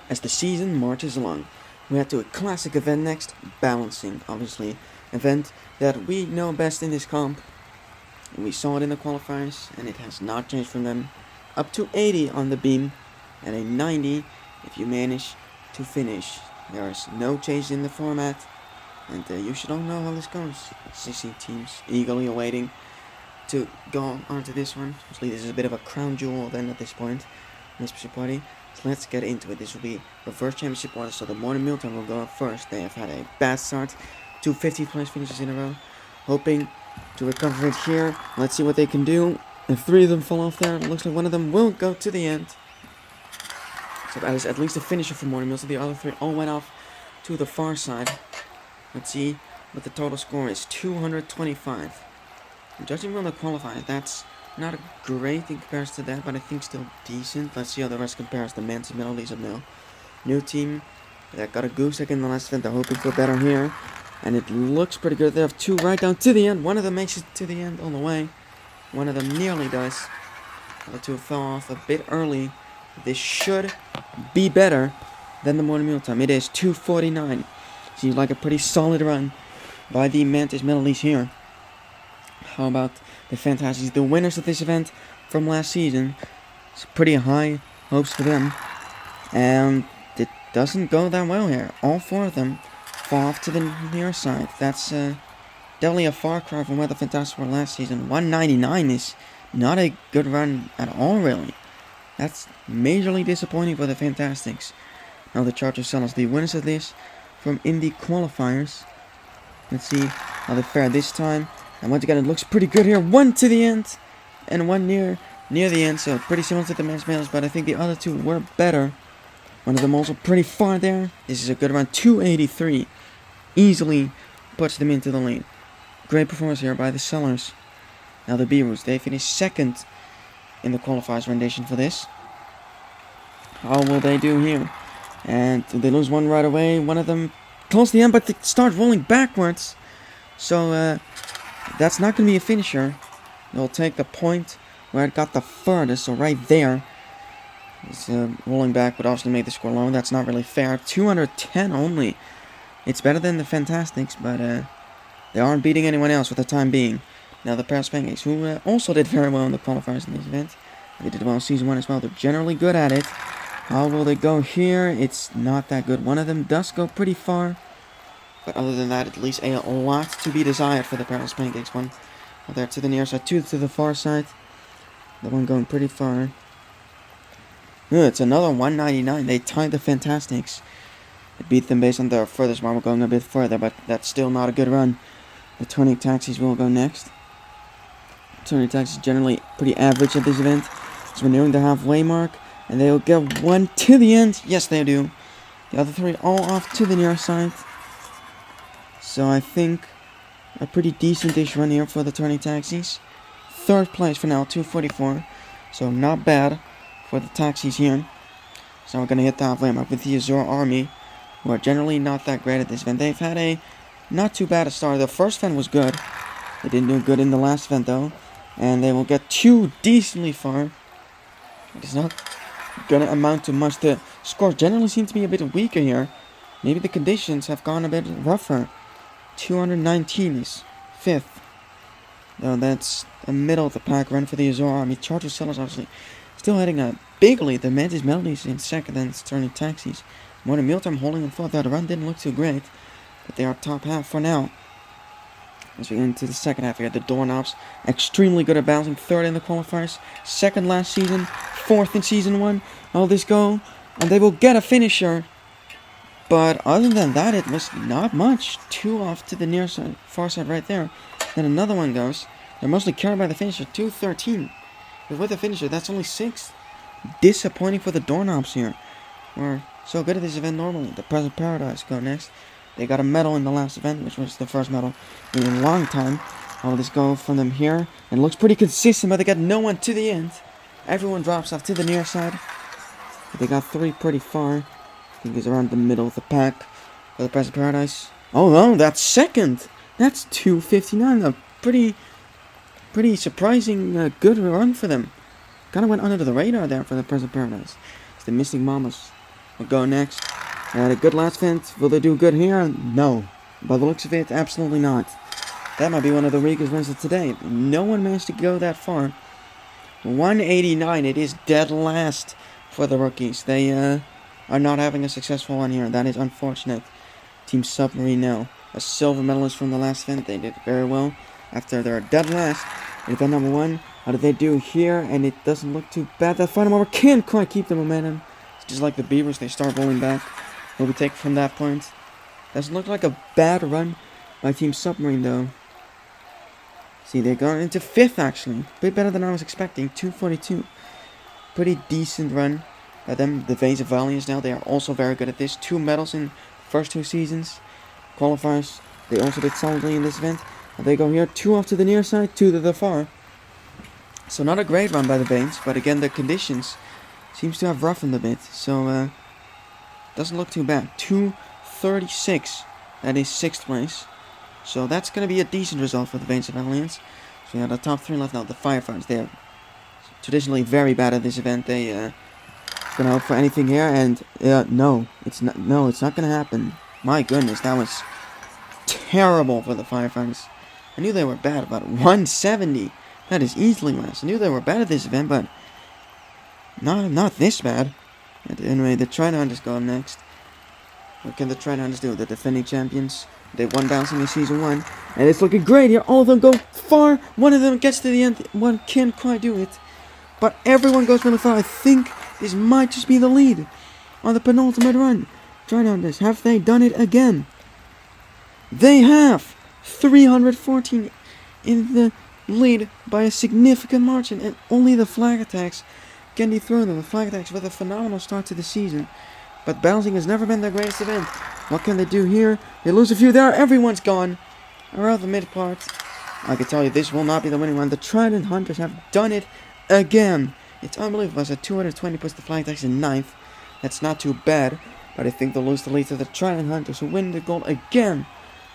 as the season marches along. We head to a classic event next, balancing, obviously. Event that we know best in this comp. And we saw it in the qualifiers, and it has not changed from them. Up to 80 on the beam, and a 90 if you manage to finish. There is no change in the format, and you should all know how this goes. 16 teams eagerly awaiting to go onto this one. Actually, this is a bit of a crown jewel then at this point in this championship party. So let's get into it. This will be reverse championship order, so the Morning Milton will go up first. They have had a bad start, 2 50th place finishes in a row, hoping to recover it here. Let's see what they can do. If 3 of them fall off there, it looks like one of them will go to the end. So that is at least a finisher for Morning Milton. The other 3 all went off to the far side. Let's see what the total score is. 225. Judging from the qualifiers, that's not great in comparison to that, but I think still decent. Let's see how the rest compares. The men's melodies of now. New team that got a goose egg in the last event. They're hoping for better here. And it looks pretty good. They have 2 right down to the end. One of them makes it to the end all the way. One of them nearly does. The other 2 fell off a bit early. This should be better than the Morning Meal time. It is 2:49. Seems like a pretty solid run by the Mantis Melodies here. How about the Fantastics, the winners of this event from last season? It's pretty high hopes for them. And it doesn't go that well here. All 4 of them fall off to the near side. That's definitely a far cry from where the Fantastics were last season. 199 is not a good run at all, really. That's majorly disappointing for the Fantastics. Now the Charger Sellers, the winners of this from Indy qualifiers. Let's see how they fare this time. And once again, it looks pretty good here. 1 to the end, and 1 near the end. So pretty similar to the men's males, but I think the other 2 were better. One of them also pretty far there. This is a good run. 283, easily puts them into the lead. Great performance here by the Sellers. Now the Beavers, they finished 2nd in the qualifiers rendition for this. How will they do here? And they lose 1 right away. One of them close to the end, but they start rolling backwards. So that's not going to be a finisher. They'll take the point where it got the furthest, so right there. It's rolling back would obviously make the score low. That's not really fair. 210 only. It's better than the Fantastics, but they aren't beating anyone else for the time being. Now the Paris Pancakes, who also did very well in the qualifiers in this event. They did well in Season 1 as well. They're generally good at it. How will they go here? It's not that good. One of them does go pretty far. But other than that, at least a lot to be desired for the Paris Pancakes. One there to the near side, 2 to the far side. The one going pretty far. It's another 199. They tied the Fantastics. They beat them based on their furthest marble going a bit further, but that's still not a good run. The Turning Taxis will go next. Turning Taxis generally pretty average at this event. So we're nearing the halfway mark, and they'll get 1 to the end. Yes, they do. The other 3 all off to the near side. So I think a pretty decent-ish run here for the Turning Taxis. 3rd place for now, 244. So not bad for the Taxis here. So we're going to hit the halfway mark with the Azure Army, who are generally not that great at this event. They've had a not too bad a start. The first event was good. They didn't do good in the last event though. And they will get 2 decently far. It's not going to amount to much. The scores generally seem to be a bit weaker here. Maybe the conditions have gone a bit rougher. 219 is 5th. Though that's a middle of the pack run for the Azure Army. Charger Sellers obviously still heading a big lead. The Mantis Melodies in 2nd and Turning Taxis. Morning Mealtime holding in 4th. The run didn't look too great, but they are top half for now. As we get into the second half, we got the Doorknobs. Extremely good at bouncing. 3rd in the qualifiers. 2nd last season. 4th in Season 1. All this go. And they will get a finisher. But other than that, it was not much. 2 off to the near side, far side right there. Then another one goes. They're mostly carried by the finisher. 213. But with the finisher, that's only 6th. Disappointing for the Doorknobs here. We're so good at this event normally. The Present Paradise go next. They got a medal in the last event, which was the first medal in a long time. All this go from them here. And it looks pretty consistent, but they got no one to the end. Everyone drops off to the near side. But they got 3 pretty far. I think it's around the middle of the pack for the Present Paradise. Oh no, that's 2nd. That's 259. A pretty surprising good run for them. Kind of went under the radar there for the Present Paradise. It's the Mystic Mamas will go next. And a good last event. Will they do good here? No. By the looks of it, absolutely not. That might be one of the weakest runs of today. No one managed to go that far. 189. It is dead last for the rookies. They are not having a successful one here. That is unfortunate. Team Submarine now. A silver medalist from the last event. They did very well after their dead last. In event number 1, how did they do here? And it doesn't look too bad. That final over can't quite keep the momentum. It's just like the Beavers. They start rolling back. Will we take from that point? Doesn't look like a bad run by Team Submarine though. See, they're going into 5th actually. A bit better than I was expecting. 242. Pretty decent run by them. The Veins of Valiance now. They are also very good at this. 2 medals in first 2 seasons. Qualifiers. They also did solidly in this event. And they go here. 2 off to the near side. 2 to the far. So not a great run by the Veins. But again, the conditions seems to have roughened a bit. So doesn't look too bad. 236. That is 6th place. So that's going to be a decent result for the Veins of Valiance. So we have the top 3 left now. The Firefighters, they're traditionally very bad at this event. They gonna hope for anything here, and no, it's not going to happen. My goodness, that was terrible for the Firefighters. I knew they were bad, but 170. That is easily less. I knew they were bad at this event, but not this bad. And anyway, the Trident Hunters go next. What can the Trident Hunters do? The defending champions. They won bouncing in Season 1. And it's looking great here. All of them go far. One of them gets to the end. One can't quite do it. But everyone goes really far. I think this might just be the lead on the penultimate run. Trident Hunters, have they done it again? They have. 314 in the lead by a significant margin. And only the flag attacks can dethrone them. The flag attacks with a phenomenal start to the season. But bouncing has never been their greatest event. What can they do here? They lose a few there. Everyone's gone. Around the mid part. I can tell you this will not be the winning one. The Trident Hunters have done it again. It's unbelievable. As a 220 puts the flag attacks in 9th. That's not too bad. But I think they'll lose the lead to the Trident Hunters, who win the gold again.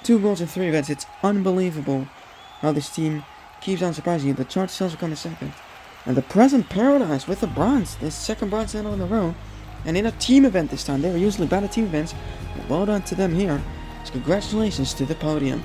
2 golds in 3 events. It's unbelievable how this team keeps on surprising you. The Charge Cells will come in 2nd. And the Present Paradise with the bronze. This 2nd bronze medal in a row. And in a team event this time. They were usually bad at team events. But well done to them here. So congratulations to the podium.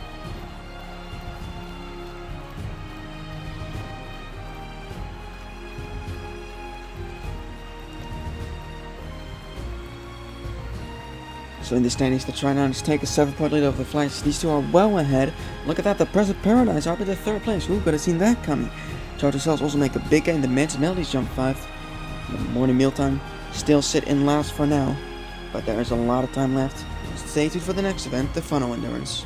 So in the standings, the Trident Hunters take a 7-point lead over the Flags. These two are well ahead. Look at that, the Present Paradise are in the 3rd place. Who could have seen that coming? Charter Cells also make a big gain. The Men's Melodies jump 5. The Morning Mealtime still sit in last for now. But there is a lot of time left. Stay tuned for the next event, the Funnel Endurance.